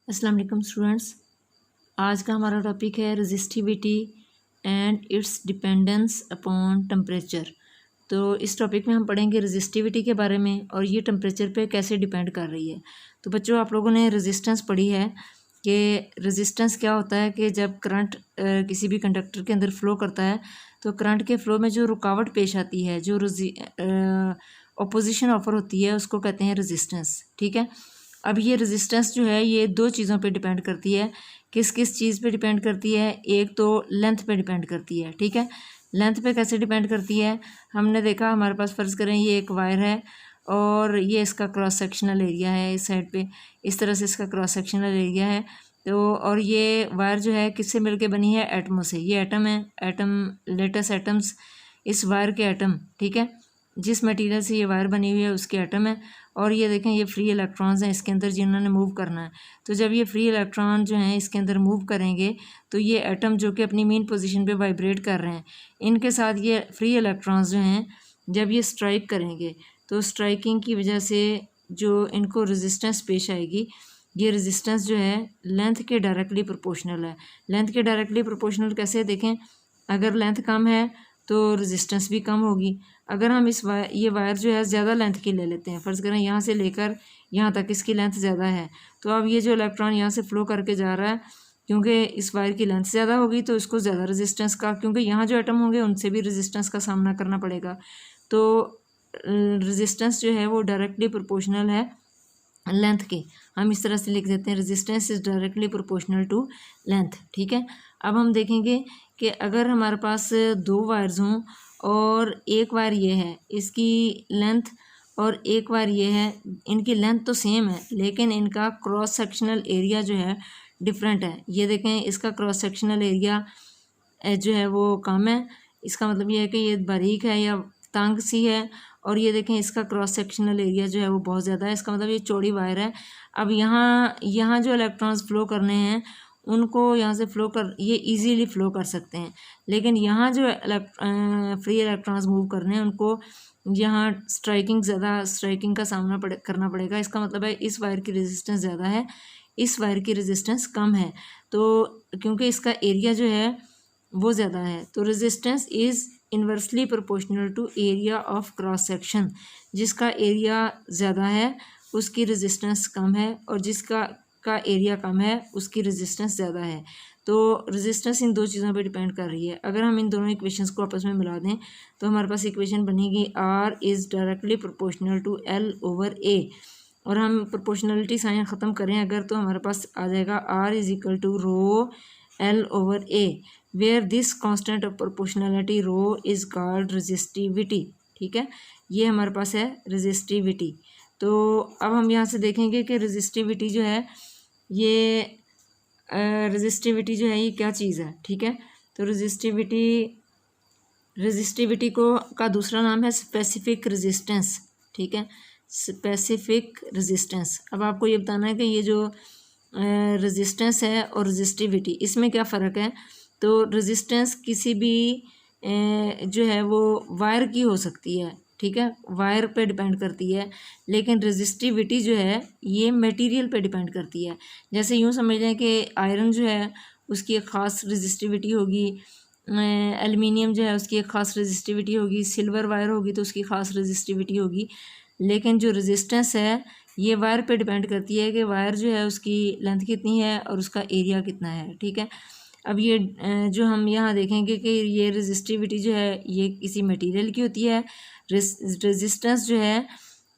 अस्सलाम वालेकुम स्टूडेंट्स। आज का हमारा टॉपिक है resistivity and it's dependence upon temperature. तो इस टॉपिक में हम पढ़ेंगे रेजिस्टिविटी के बारे में और ये टेम्परेचर पे कैसे डिपेंड कर रही है। तो बच्चों, आप लोगों ने रेजिस्टेंस पढ़ी है कि रेजिस्टेंस क्या होता है कि जब करंट किसी भी कंडक्टर के अंदर फ़्लो करता है तो करंट के फ़्लो में जो रुकावट पेश आती है, जो अपोजिशन ऑफर होती है, उसको कहते हैं रेजिस्टेंस। ठीक है। अब ये रेजिस्टेंस जो है ये दो चीज़ों पे डिपेंड करती है। किस किस चीज़ पे डिपेंड करती है? एक तो लेंथ पे डिपेंड करती है। ठीक है। लेंथ पे कैसे डिपेंड करती है? हमने देखा, हमारे पास फ़र्ज़ करें ये एक वायर है और ये इसका क्रॉस सेक्शनल एरिया है। इस साइड पे इस तरह से इसका क्रॉस सेक्शनल एरिया है। तो और ये वायर जो है किससे मिलके बनी है? एटमों से। ये एटम है, एटम लेटेस्ट एटम्स, इस वायर के एटम। ठीक है। जिस मटेरियल से ये वायर बनी हुई है उसके एटम है। और ये देखें, ये फ्री इलेक्ट्रॉन्स हैं इसके अंदर जिन्होंने मूव करना है। तो जब ये फ्री इलेक्ट्रॉन जो हैं इसके अंदर मूव करेंगे तो ये एटम जो कि अपनी मेन पोजीशन पे वाइब्रेट कर रहे हैं, इनके साथ ये फ्री इलेक्ट्रॉन्स जो हैं जब ये स्ट्राइक करेंगे तो स्ट्राइकिंग की वजह से जो इनको रेजिस्टेंस पेश आएगी, ये रेजिस्टेंस जो है लेंथ के डायरेक्टली प्रोपोर्शनल है। लेंथ के डायरेक्टली प्रोपोर्शनल कैसे? देखें, अगर लेंथ कम है तो रेजिस्टेंस भी कम होगी। अगर हम ये वायर जो है ज़्यादा लेंथ की ले लेते हैं, फ़र्ज़ करें यहाँ से लेकर यहाँ तक इसकी लेंथ ज़्यादा है, तो अब ये जो इलेक्ट्रॉन यहाँ से फ़्लो करके जा रहा है, क्योंकि इस वायर की लेंथ ज़्यादा होगी तो इसको ज़्यादा रेजिस्टेंस का, क्योंकि यहाँ जो एटम होंगे उनसे भी रेजिस्टेंस का सामना करना पड़ेगा। तो रेजिस्टेंस जो है वो डायरेक्टली प्रोपोर्शनल है लेंथ के। हम इस तरह से लिख देते हैं, resistance is directly proportional to length. ठीक है। अब हम देखेंगे कि अगर हमारे पास दो वायर्स हों और एक वायर ये है, इसकी लेंथ, और एक वायर ये है, इनकी लेंथ तो सेम है लेकिन इनका क्रॉस सेक्शनल एरिया जो है डिफरेंट है। ये देखें, इसका क्रॉस सेक्शनल एरिया जो है वो कम है। इसका मतलब ये है कि ये बारीक है या तंग सी है। और ये देखें, इसका क्रॉस सेक्शनल एरिया जो है वो बहुत ज़्यादा है। इसका मतलब ये चौड़ी वायर है। अब यहाँ जो इलेक्ट्रॉन्स फ़्लो करने हैं उनको यहाँ से ये इजीली फ़्लो कर सकते हैं, लेकिन यहाँ जो फ्री इलेक्ट्रॉन्स मूव करने हैं उनको यहाँ स्ट्राइकिंग का सामना करना पड़ेगा। इसका मतलब है इस वायर की रेजिस्टेंस ज़्यादा है, इस वायर की रेजिस्टेंस कम है। तो क्योंकि इसका एरिया जो है वो ज़्यादा है, तो resistance is inversely proportional to area of cross section. जिसका एरिया ज़्यादा है उसकी रेजिस्टेंस कम है, और जिसका एरिया कम है उसकी रेजिस्टेंस ज़्यादा है। तो रेजिस्टेंस इन दो चीज़ों पे डिपेंड कर रही है। अगर हम इन दोनों इक्वेशंस को आपस में मिला दें तो हमारे पास इक्वेशन बनेगी R is directly proportional to L over A। और हम प्रोपोर्शनलिटी साइन ख़त्म करें अगर, तो हमारे पास आ जाएगा R is equal to rho L over A, where this constant of proportionality rho is called resistivity. ठीक है। ये हमारे पास है रेजिस्टिविटी। तो अब हम यहाँ से देखेंगे कि रेजिस्टिविटी जो है ये जो है ये क्या चीज़ है। ठीक है। तो रेजिस्टिविटी का दूसरा नाम है स्पेसिफिक रेजिस्टेंस। ठीक है, स्पेसिफिक रेजिस्टेंस। अब आपको ये बताना है कि ये जो रेजिस्टेंस है और रेजिस्टिविटी, इसमें क्या फ़र्क है। तो रेजिस्टेंस किसी भी जो है वो वायर की हो सकती है। ठीक है, वायर पे डिपेंड करती है, लेकिन रेजिस्टिविटी जो है ये मटेरियल पे डिपेंड करती है। जैसे यूँ समझ लें कि आयरन जो है उसकी एक ख़ास रेजिस्टिविटी होगी, एल्युमिनियम जो है उसकी एक ख़ास रेजिस्टिविटी होगी, सिल्वर वायर होगी तो उसकी ख़ास रेजिस्टिविटी होगी। लेकिन जो रेजिस्टेंस है ये वायर पे डिपेंड करती है कि वायर जो है उसकी लेंथ कितनी है और उसका एरिया कितना है। ठीक है। अब ये जो हम यहाँ देखेंगे कि ये रेजिस्टिविटी जो है ये किसी मटेरियल की होती है, रेजिस्टेंस जो है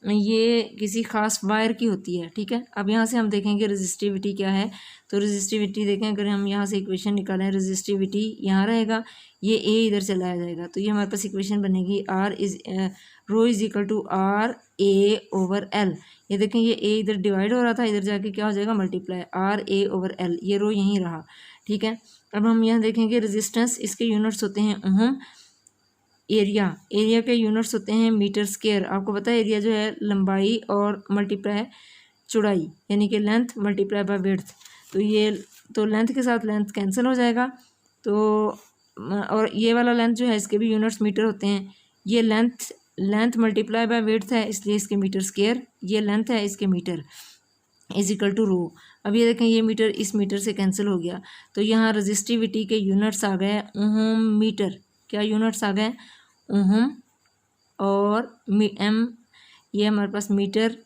ये किसी ख़ास वायर की होती है। ठीक है। अब यहाँ से हम देखेंगे रेजिस्टिविटी क्या है। तो रेजिस्टिविटी देखें, अगर हम यहाँ से इक्वेशन निकालें, रेजिस्टिविटी यहाँ रहेगा, ये ए इधर चलाया जाएगा, तो ये हमारे पास इक्वेशन बनेगी rho is equal to R A over L। ये देखें, ये ए इधर डिवाइड हो रहा था, इधर जाके क्या हो जाएगा? Multiply R A over L। ये रो यहीं रहा। ठीक है। अब हम यहाँ देखेंगे रेजिस्टेंस, इसके यूनिट्स होते हैं ओम। एरिया के यूनिट्स होते हैं मीटर स्क्वायर। आपको पता है एरिया जो है लंबाई और मल्टीप्लाई चौड़ाई, यानी कि लेंथ मल्टीप्लाई बाय विड्थ। तो लेंथ के साथ लेंथ कैंसिल हो जाएगा। तो और ये वाला लेंथ जो है इसके भी यूनिट्स मीटर होते हैं। ये लेंथ मल्टीप्लाई बाय विड्थ है इसलिए इसके मीटर स्क्वायर, ये लेंथ है इसके मीटर इज इक्वल टू रो। अब ये देखें ये मीटर इस मीटर से कैंसिल हो गया, तो यहाँ रजिस्टिविटी के यूनिट्स आ गए ओहम मीटर। क्या यूनिट्स आ गए? ओहम और एम, ये हमारे पास मीटर,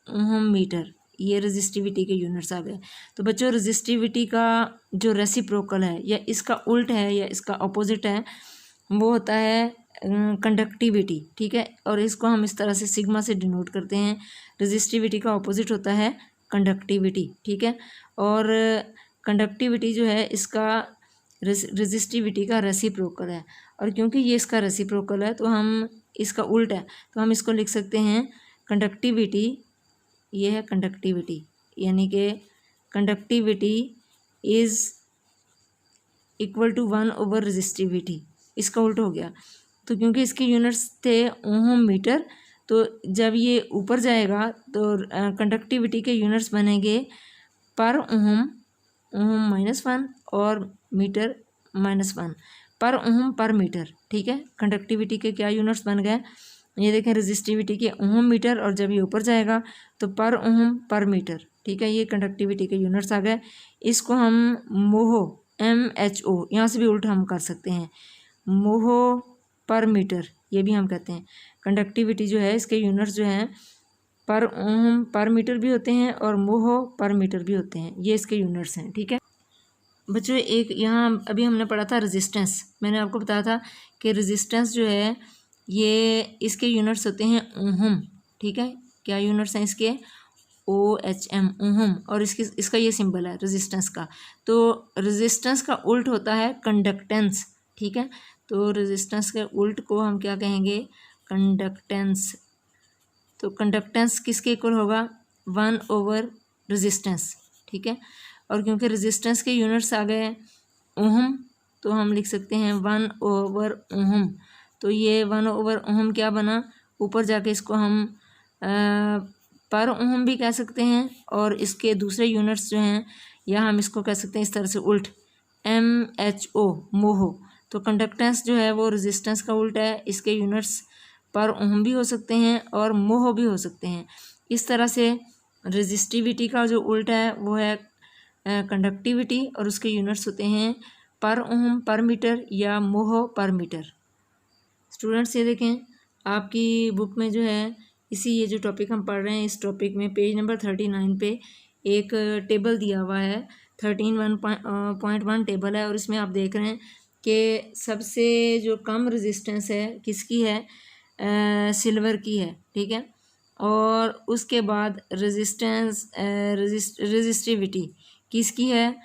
ओहम मीटर, ये रजिस्टिविटी के यूनिट्स आ गए। तो बच्चों रजिस्टिविटी का जो रेसिप्रोकल है या इसका उल्ट है या इसका अपोजिट है वो होता है कंडक्टिविटी, ठीक है। और इसको हम इस तरह से सिग्मा से डिनोट करते हैं। रजिस्टिविटी का अपोजिट होता है कंडक्टिविटी, ठीक है। और कंडक्टिविटी जो है इसका रजिस्टिविटी का रेसिप्रोकल है, और क्योंकि ये इसका रेसिप्रोकल है तो हम इसका उल्ट है तो हम इसको लिख सकते हैं कंडक्टिविटी, ये है कंडक्टिविटी, यानी कि conductivity is equal to 1 over resistivity, इसका उल्ट हो गया। तो क्योंकि इसके यूनिट्स थे ओहम मीटर, तो जब ये ऊपर जाएगा तो कंडक्टिविटी के यूनिट्स बनेंगे पर ओहम, ओहम -1 और मीटर -1, पर ओहम पर मीटर, ठीक है। कंडक्टिविटी के क्या यूनिट्स बन गए? ये देखें रजिस्टिविटी के ओहम मीटर, और जब ये ऊपर जाएगा तो पर ओहम पर मीटर, ठीक है। ये कंडक्टिविटी के यूनिट्स आ गए। इसको हम मोहो MHO यहाँ से भी उल्टा हम कर सकते हैं, मोहो पर मीटर, ये भी हम कहते हैं। कंडक्टिविटी जो है इसके यूनिट्स जो हैं पर ओम पर मीटर भी होते हैं और मोहो पर मीटर भी होते हैं, ये इसके यूनिट्स हैं, ठीक है बच्चों। एक यहाँ अभी हमने पढ़ा था रेजिस्टेंस, मैंने आपको बताया था कि रेजिस्टेंस जो है ये इसके यूनिट्स होते हैं ओहम, ठीक है। क्या यूनिट्स हैं इसके? OHM, ओहम, और इसका ये सिंबल है रेजिस्टेंस का। तो रेजिस्टेंस का उल्ट होता है कंडक्टेंस, ठीक है। तो रेजिस्टेंस के उल्ट को हम क्या कहेंगे? कंडक्टेंस। तो कंडक्टेंस किसके इक्वल होगा? 1 ओवर रेजिस्टेंस, ठीक है। और क्योंकि रेजिस्टेंस के यूनिट्स आ गए ओहम तो हम लिख सकते हैं 1 ओवर ओहम। तो ये 1 ओवर ओहम क्या बना? ऊपर जाके इसको हम पर ओहम भी कह सकते हैं, और इसके दूसरे यूनिट्स जो हैं या हम इसको कह सकते हैं इस तरह से उल्ट MHO, मोहो। तो कंडक्टेंस जो है वो रेजिस्टेंस का उल्ट है, इसके यूनिट्स पर ओहम भी हो सकते हैं और मोहो भी हो सकते हैं। इस तरह से रेजिस्टिविटी का जो उल्ट है वो है कंडक्टिविटी, और उसके यूनिट्स होते हैं पर ओहम पर मीटर या मोहो पर मीटर। स्टूडेंट्स ये देखें आपकी बुक में जो है इसी ये जो टॉपिक हम पढ़ रहे हैं इस टॉपिक में पेज नंबर 39 पे एक टेबल दिया हुआ है, 13.1 टेबल है, और इसमें आप देख रहे हैं कि सबसे जो कम रेजिस्टेंस है किसकी है? सिल्वर की है, ठीक है। और उसके बाद रेजिस्टिविटी किसकी है?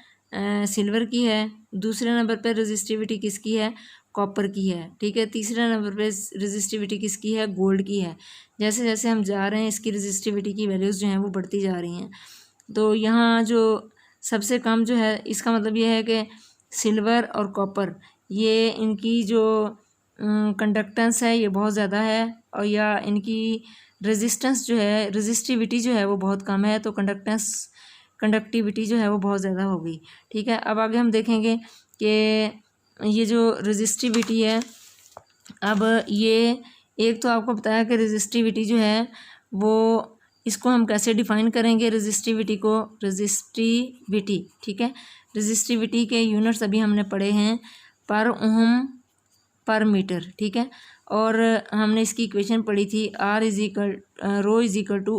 सिल्वर की है। दूसरे नंबर पर रेजिस्टिविटी किसकी है? कॉपर की है, ठीक है। तीसरे नंबर पे रेजिस्टिविटी किसकी है? गोल्ड की है। जैसे जैसे हम जा रहे हैं इसकी रेजिस्टिविटी की वैल्यूज़ जो हैं वो बढ़ती जा रही हैं। तो यहाँ जो सबसे कम जो है इसका मतलब ये है कि सिल्वर और कॉपर, ये इनकी जो कंडक्टेंस है ये बहुत ज़्यादा है, और या इनकी रेजिस्टेंस जो है रेजिस्टिविटी जो है वो बहुत कम है, तो कंडक्टिविटी जो है वो बहुत ज़्यादा हो गई, ठीक है। अब आगे हम देखेंगे कि ये जो रेजिस्टिविटी है, अब ये एक तो आपको बताया कि रेजिस्टिविटी जो है वो इसको हम कैसे डिफ़ाइन करेंगे? रेजिस्टिविटी को, रेजिस्टिविटी, ठीक है। रेजिस्टिविटी के यूनिट्स अभी हमने पढ़े हैं पर ओहम पर मीटर, ठीक है। और हमने इसकी इक्वेशन पढ़ी थी रो इज इक्वल टू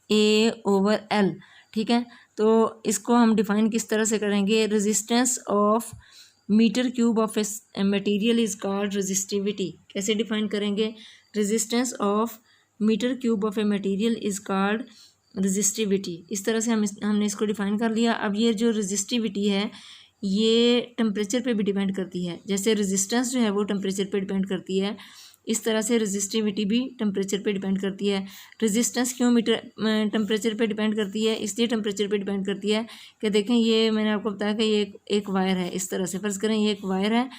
RA/L, ठीक है। तो इसको हम डिफ़ाइन किस तरह से करेंगे? Resistance of metre cube of a material is called resistivity. कैसे डिफाइन करेंगे? Resistance of metre cube of a material is called resistivity. इस तरह से हमने इसको डिफाइन कर लिया। अब ये जो रेजिस्टिविटी है ये टेम्परेचर पे भी डिपेंड करती है, जैसे रेजिस्टेंस जो है वो टेम्परेचर पे डिपेंड करती है, इस तरह से रेजिस्टिविटी भी टेम्परेचर पे डिपेंड करती है। रेजिस्टेंस क्यों टेम्परेचर पे डिपेंड करती है? इसलिए टेम्परेचर पे डिपेंड करती है कि देखें ये मैंने आपको बताया कि ये एक वायर है, इस तरह से फ़र्ज़ करें ये एक वायर है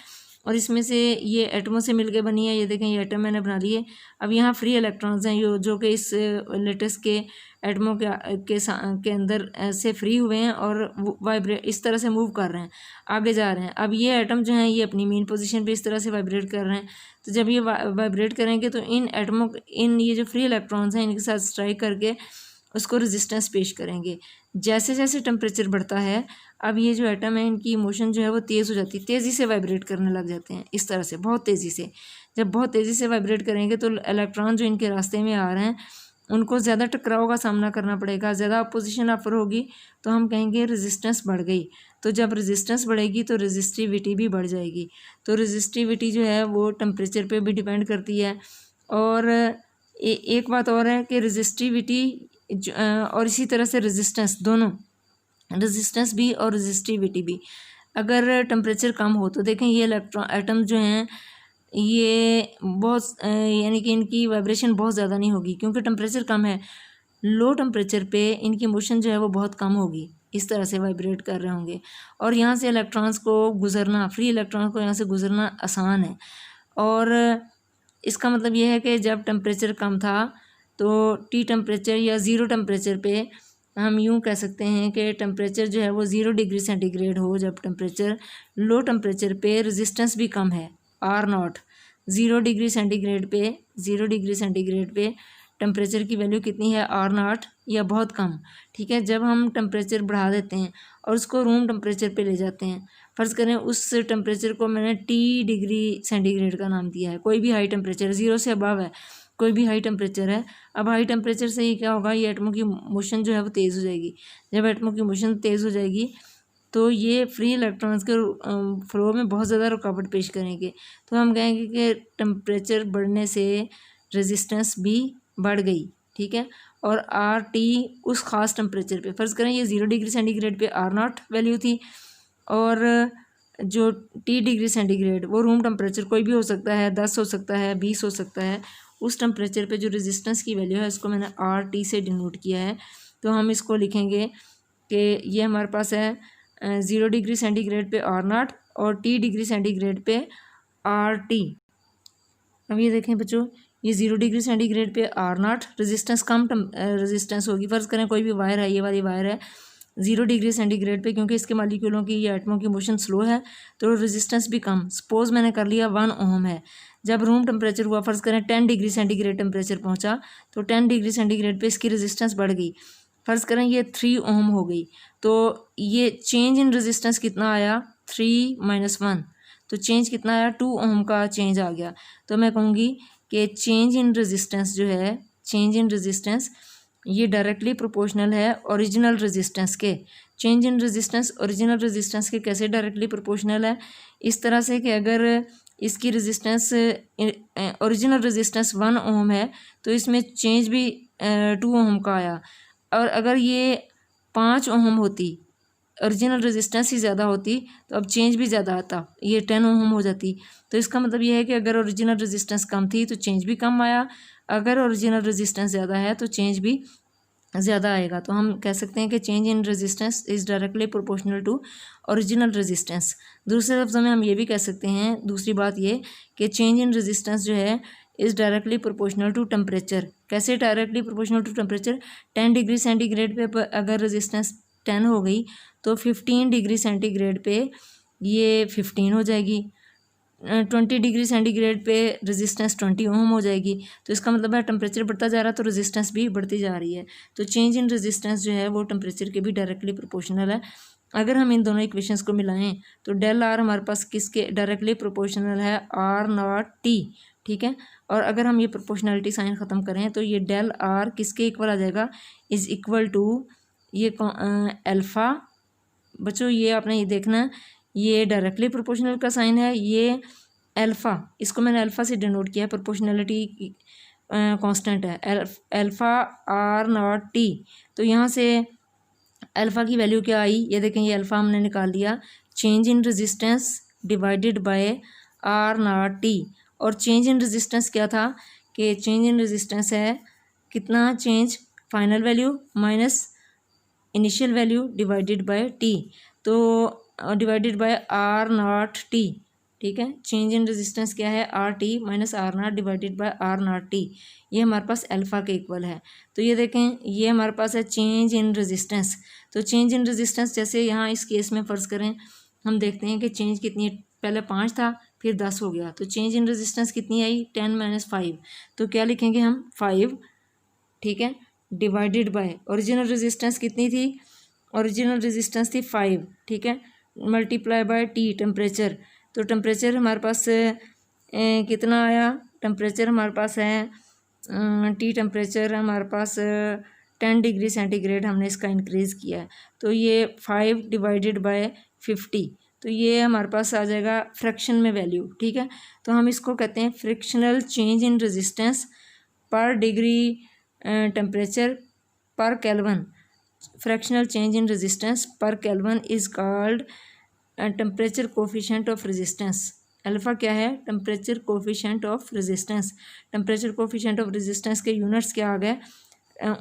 और इसमें से ये एटमों से मिलके बनी है। ये देखें ये एटम मैंने बना लिए। अब यहाँ फ्री इलेक्ट्रॉन्स हैं जो कि इस लेटेस के एटमों के अंदर से फ्री हुए हैं और वाइब्रेट इस तरह से मूव कर रहे हैं, आगे जा रहे हैं। अब ये एटम जो हैं ये अपनी मेन पोजीशन पे इस तरह से वाइब्रेट कर रहे हैं। तो जब ये वाइब्रेट करेंगे तो इन एटमों ये जो फ्री इलेक्ट्रॉन्स हैं इनके साथ स्ट्राइक करके उसको रेजिस्टेंस पेश करेंगे। जैसे जैसे टेम्परेचर बढ़ता है, अब ये जो एटम है इनकी मोशन जो है वो तेज़ हो जाती है, तेज़ी से वाइब्रेट करने लग जाते हैं इस तरह से, बहुत तेज़ी से। जब बहुत तेज़ी से वाइब्रेट करेंगे तो इलेक्ट्रॉन जो इनके रास्ते में आ रहे हैं उनको ज़्यादा टकराव का सामना करना पड़ेगा, ज़्यादा अपोजिशन ऑफर होगी, तो हम कहेंगे रेजिस्टेंस बढ़ गई। तो जब रेजिस्टेंस बढ़ेगी तो रेजिस्टिविटी भी बढ़ जाएगी। तो रेजिस्टिविटी जो है वो टेम्परेचर पे भी डिपेंड करती है। और एक बात और है कि रेजिस्टिविटी और इसी तरह से रेजिस्टेंस, दोनों, रेजिस्टेंस भी और रेजिस्टिविटी भी, अगर टेम्परेचर कम हो तो देखें ये इलेक्ट्रॉन एटम जो हैं ये बहुत यानी कि इनकी वाइब्रेशन बहुत ज़्यादा नहीं होगी क्योंकि टेम्परेचर कम है। लो टेम्परेचर पे इनकी मोशन जो है वो बहुत कम होगी, इस तरह से वाइब्रेट कर रहे होंगे और यहाँ से इलेक्ट्रॉन्स को गुजरना, फ्री इलेक्ट्रॉन को यहाँ से गुजरना आसान है। और इसका मतलब ये है कि जब टेम्परेचर कम था तो टी टेम्परेचर या ज़ीरो टेम्परेचर पे हम यूँ कह सकते हैं कि टेम्परेचर जो है वो 0 डिग्री सेंटीग्रेड हो। जब टेम्परेचर लो टेम्परेचर पे रेजिस्टेंस भी कम है, R0, 0 डिग्री सेंटीग्रेड पे, 0 डिग्री सेंटीग्रेड पे टेम्परेचर की वैल्यू कितनी है, R0 या बहुत कम। ठीक है, जब हम टेम्परेचर बढ़ा देते हैं और उसको रूम टेम्परेचर पे ले जाते हैं, फ़र्ज़ करें उस टेम्परेचर को मैंने T डिग्री सेंटीग्रेड का नाम दिया है, कोई भी हाई टेम्परेचर 0 से अबव है, कोई भी हाई टेम्परेचर है। अब हाई टेम्परेचर से ही क्या होगा, ये एटमों की मोशन जो है वो तेज़ हो जाएगी। जब एटमों की मोशन तेज़ हो जाएगी तो ये फ्री इलेक्ट्रॉन्स के फ्लो में बहुत ज़्यादा रुकावट पेश करेंगे। तो हम कहेंगे कि टेम्परेचर बढ़ने से रेजिस्टेंस भी बढ़ गई। ठीक है, और RT उस ख़ास टेम्परेचर पे, फ़र्ज़ करें ये 0 डिग्री सेंटीग्रेड पे R0 वैल्यू थी और जो T डिग्री सेंटीग्रेड वो रूम टेम्परेचर कोई भी हो सकता है, 10 हो सकता है, 20 हो सकता है, उस टेम्परेचर पे जो रेजिस्टेंस की वैल्यू है इसको मैंने RT से डिनोट किया है। तो हम इसको लिखेंगे कि ये हमारे पास है 0 डिग्री सेंटीग्रेड पे R0 और T डिग्री सेंटीग्रेड पे RT। अब ये देखें बच्चों, ये 0 डिग्री सेंटीग्रेड पे R0 रेजिस्टेंस कम रेजिस्टेंस होगी। फ़र्ज़ करें कोई भी वायर है, ये वाली वायर है 0 डिग्री सेंटीग्रेड पे, क्योंकि इसके मालिक्यूलों की या एटमों की मोशन स्लो है तो रेजिस्टेंस भी कम। सपोज़ मैंने कर लिया 1 ओम है। जब रूम टेम्परेचर हुआ, फ़र्ज़ करें 10 डिग्री सेंटीग्रेड टेम्परेचर पहुंचा तो 10 डिग्री सेंटीग्रेड पे इसकी रेजिस्टेंस बढ़ गई। फ़र्ज़ करें ये 3 ओम हो गई तो ये चेंज इन रेजिस्टेंस कितना आया, 3 - 1, तो चेंज कितना आया, 2 ओम का चेंज आ गया। तो मैं कहूँगी कि चेंज इन रेजिस्टेंस जो है, चेंज इन रेजिस्टेंस ये डायरेक्टली प्रोपोर्शनल है ओरिजिनल रेजिस्टेंस के। Change in resistance original resistance के कैसे डायरेक्टली प्रोपोर्शनल है, इस तरह से कि अगर इसकी रेजिस्टेंस ओरिजिनल रेजिस्टेंस 1 ओम है तो इसमें चेंज भी 2 ओम का आया, और अगर ये 5 ओम होती, ओरिजिनल रेजिस्टेंस ही ज़्यादा होती तो अब चेंज भी ज़्यादा आता, ये 10 ओम हो जाती। तो इसका मतलब ये है कि अगर ओरिजिनल रेजिस्टेंस कम थी तो चेंज भी कम आया, अगर ओरिजिनल रेजिस्टेंस ज़्यादा है तो चेंज भी ज़्यादा आएगा। तो हम कह सकते हैं कि change in resistance is directly proportional to original resistance. दूसरे लफ्ज़ों में हम ये भी कह सकते हैं, दूसरी बात ये कि चेंज इन रेजिस्टेंस जो है is directly proportional to temperature. कैसे directly proportional to temperature, 10 degree centigrade पे अगर रेजिस्टेंस 10 हो गई तो 15 डिग्री सेंटीग्रेड पे ये 15 हो जाएगी, 20 डिग्री सेंटीग्रेड पे रेजिस्टेंस 20 ओम हो जाएगी। तो इसका मतलब है टेम्परेचर बढ़ता जा रहा है तो रेजिस्टेंस भी बढ़ती जा रही है। तो चेंज इन रेजिस्टेंस जो है वो टेम्परेचर के भी डायरेक्टली प्रोपोर्शनल है। अगर हम इन दोनों इक्वेशंस को मिलाएं तो डेल आर हमारे पास किसके डायरेक्टली प्रोपोर्शनल है, R0T। ठीक है, और अगर हम ये प्रोपोर्शनलिटी साइन ख़त्म करें तो ये डेल आर किसके इक्वल आ जाएगा, इज़ इक्वल टू ये अल्फ़ा। बच्चों ये आपने ये देखना, ये डायरेक्टली प्रोपोर्शनल का साइन है, ये अल्फ़ा, इसको मैंने अल्फ़ा से डिनोट किया है, प्रोपोर्शनलिटी कांस्टेंट है अल्फ़ा R0T। तो यहाँ से अल्फ़ा की वैल्यू क्या आई, ये देखें, ये अल्फ़ा हमने निकाल लिया, change in resistance divided by R0T। और चेंज इन रेजिस्टेंस क्या था कि चेंज इन रेजिस्टेंस है कितना change, final value minus initial value divided by T, तो डिवाइडेड बाय R0T। ठीक है, चेंज इन रेजिस्टेंस क्या है, RT minus R0 divided by R0T। ये हमारे पास अल्फ़ा के इक्वल है। तो ये देखें, ये हमारे पास है चेंज इन रेजिस्टेंस। तो चेंज इन रेजिस्टेंस जैसे यहाँ इस केस में फ़र्ज़ करें, हम देखते हैं कि चेंज कितनी है, पहले 5 था फिर 10 हो गया, तो चेंज इन रेजिस्टेंस कितनी आई, 10 - 5। तो क्या लिखेंगे हम, 5, ठीक है, डिवाइडेड बाय ओरिजिनल रेजिस्टेंस कितनी थी, ओरिजिनल रेजिस्टेंस थी 5, ठीक है, मल्टीप्लाई बाय टी टेम्परेचर। तो टेम्परेचर हमारे पास कितना आया, टेम्परेचर हमारे पास है टी टेम्परेचर हमारे पास 10 डिग्री सेंटीग्रेड हमने इसका इंक्रीज़ किया है। तो ये 5 डिवाइडेड बाय 50, तो ये हमारे पास आ जाएगा फ्रैक्शन में वैल्यू, ठीक है। तो हम इसको कहते हैं फ्रिक्शनल चेंज इन रेजिस्टेंस पर डिग्री टेम्परेचर पर kelvin. Fractional change in resistance पर kelvin is called temperature coefficient of resistance. Alpha क्या है, temperature coefficient of resistance. Temperature coefficient of resistance के यूनिट्स क्या आ गए,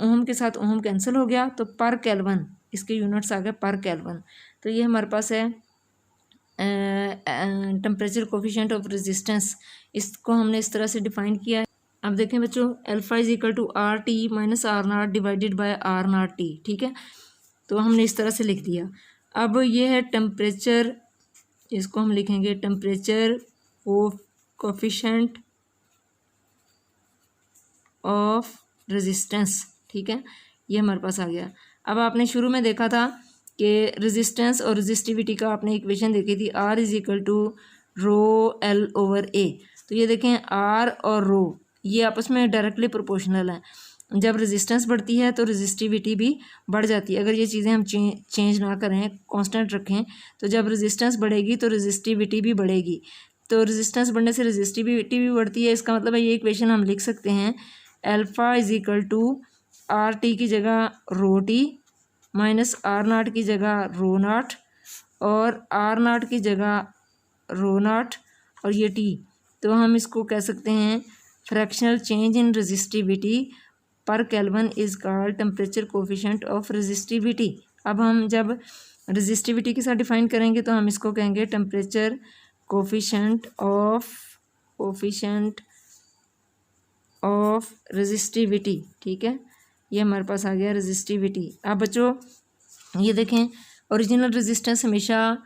ओम के साथ ओम कैंसिल हो गया, तो पर केल्विन इसके यूनिट्स आ गए पर केल्विन। तो ये हमारे पास है टेम्परेचर कोफिशिएंट ऑफ रेजिस्टेंस, इसको हमने इस तरह से डिफाइन किया है। अब देखें बच्चों, alpha is equal to R T minus R naught divided by R naught T, ठीक है। तो हमने इस तरह से लिख दिया। अब ये है टेम्परेचर, इसको हम लिखेंगे टेम्परेचर कोफिशिएंट ऑफ रेजिस्टेंस, ठीक है, ये हमारे पास आ गया। अब आपने शुरू में देखा था कि रेजिस्टेंस और रेजिस्टिविटी का आपने इक्वेशन देखी थी, R is equal to rho L over A. तो ये देखें आर और रो ये आपस में डायरेक्टली प्रोपोर्शनल है। जब रेजिस्टेंस बढ़ती है तो रेजिस्टिविटी भी बढ़ जाती है। अगर ये चीज़ें हम चेंज ना करें, कांस्टेंट रखें, तो जब रेजिस्टेंस बढ़ेगी तो रेजिस्टिविटी भी बढ़ेगी। तो रेजिस्टेंस बढ़ने से रेजिस्टिविटी भी बढ़ती है। इसका मतलब है ये इक्वेशन हम लिख सकते हैं alpha is equal to R T की जगह rho T minus R naught की जगह रो नॉट और आर नॉट की जगह रो नॉट और ये टी। तो हम इसको कह सकते हैं फ्रैक्शनल चेंज इन रेजिस्टिविटी पर kelvin is called temperature coefficient of resistivity. अब हम जब रेजिस्टिविटी के साथ डिफाइन करेंगे तो हम इसको कहेंगे टेम्परेचर कोफिशिएंट ऑफ रेजिस्टिविटी, ठीक है। ये हमारे पास आ गया रेजिस्टिविटी। अब बच्चों ये देखें, ओरिजिनल रेजिस्टेंस हमेशा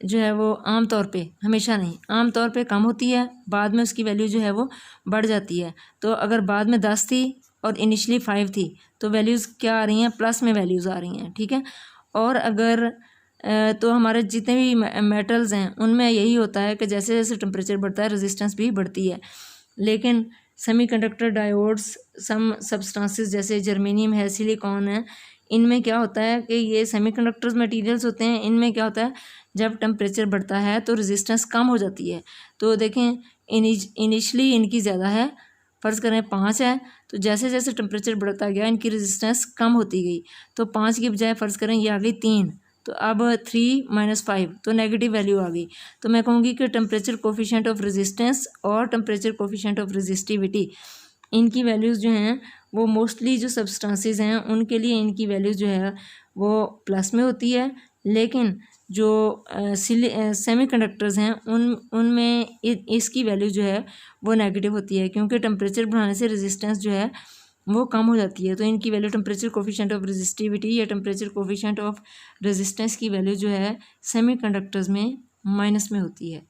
जो है वो आम तौर पे, हमेशा नहीं, आम तौर पे कम होती है, बाद में उसकी वैल्यू जो है वो बढ़ जाती है। तो अगर बाद में 10 थी और इनिशली 5 थी तो वैल्यूज़ क्या आ रही हैं, प्लस में वैल्यूज़ आ रही हैं, ठीक है। और अगर तो हमारे जितने भी मेटल्स हैं उनमें यही होता है कि जैसे जैसे टेम्परेचर बढ़ता है रेजिस्टेंस भी बढ़ती है। लेकिन सेमीकंडक्टर डायोड्स, सम सब्सटेंसेस जैसे जर्मेनियम है, सिलिकॉन है, इनमें क्या होता है कि ये सेमीकंडक्टर्स मटेरियल्स होते हैं, इनमें क्या होता है जब टेम्परेचर बढ़ता है तो रेजिस्टेंस कम हो जाती है। तो देखें इनिशली इनकी ज़्यादा है, फ़र्ज़ करें 5 है, तो जैसे जैसे टेम्परेचर बढ़ता गया इनकी रेजिस्टेंस कम होती गई। तो 5 की बजाय फ़र्ज़ करें ये आ गई 3, तो अब 3 - 5 तो नेगेटिव वैल्यू आ गई। तो मैं कहूँगी कि टेम्परेचर कोफिशिएंट ऑफ रेजिस्टेंस और टेम्परेचर कोफिशिएंट ऑफ रेजिस्टिविटी, इनकी वैल्यूज़ जो हैं वो मोस्टली जो सब्सटेंसेस हैं उनके लिए इनकी वैल्यूज़ जो है वो प्लस में होती है। लेकिन जो सेमीकंडक्टर्स हैं उनमें इसकी वैल्यू जो है वो नेगेटिव होती है, क्योंकि टेम्परेचर बढ़ाने से रेजिस्टेंस जो है वो कम हो जाती है। तो इनकी value temperature coefficient of resistivity या टेम्परेचर कोफिशिएंट ऑफ रेजिस्टेंस की वैल्यू जो है सेमीकंडक्टर्स में माइनस में होती है।